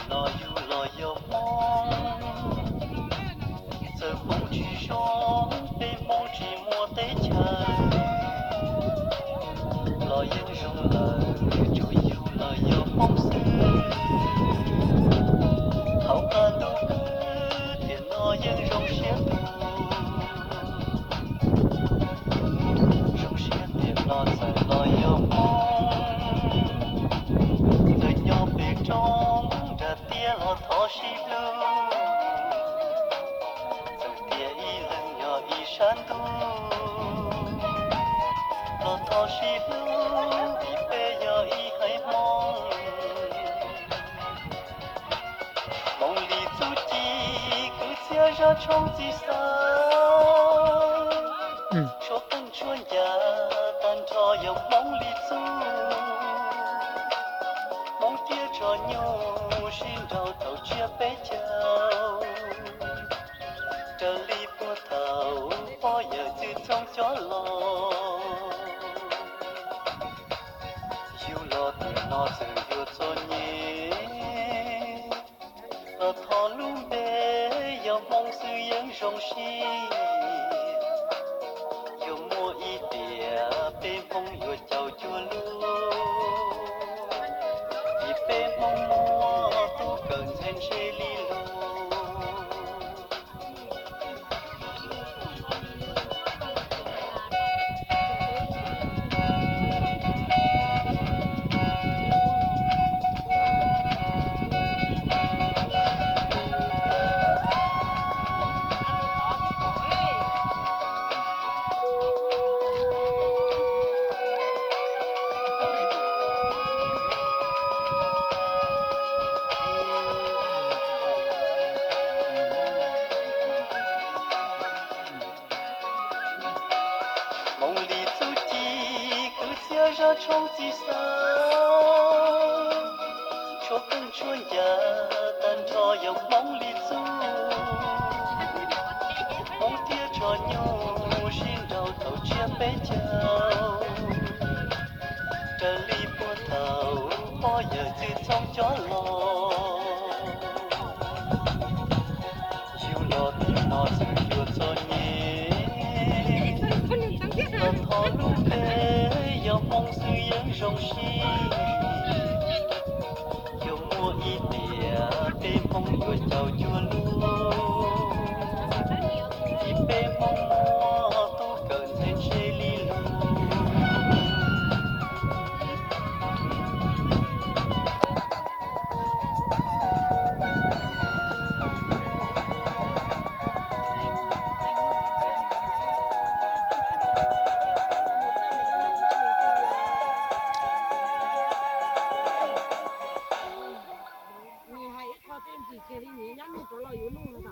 lo yêu mong giờ bóng chỉ gió bên mong chỉ mua tới trời lo yêu rung lời chủ yêu lo yêu mong xưa hậu ca đâu cứ tiền lo yêu rung xiết rung xiết tiền lo giờ lo yêu mong giờ nhau về trong đã tia lo thọ xí lưu山路，路途是路，一杯又一海梦，梦里足迹，cứ chia ra trong di sản, cho cơn chuồn nhà tan cho dòng mong li du, mong kia cho nhau xin đầu tàu chia bé chào. Trở li bùa thầu bao giờ chứ trong gió lò yêu lo từ nó từ yêu cho nhé ở thọ lung bê yêu mong sự yên rong xí yêu mua ý địa bê mong yêu chào chua lu vì bê mong mua tu cần thêm xe li lu梦里足迹，cứ chia ra trong di sản, cho cơn chuồn nhà tan cho dòng mong li du, mong tia cho nhau xin đầu tàu chia bé chào, trở li bùa thầu bao giờ chứ trong gió lò, yêu lo thì nó sẽ yêu cho nhé. Ở thọ lung bê yêu mong sự yên rong xí yêu mua ý địa bê mong yêu chào chua lu vì bê mong mua tu cần thêm xe li lu你还靠电视机里面，人家没做了有弄了的。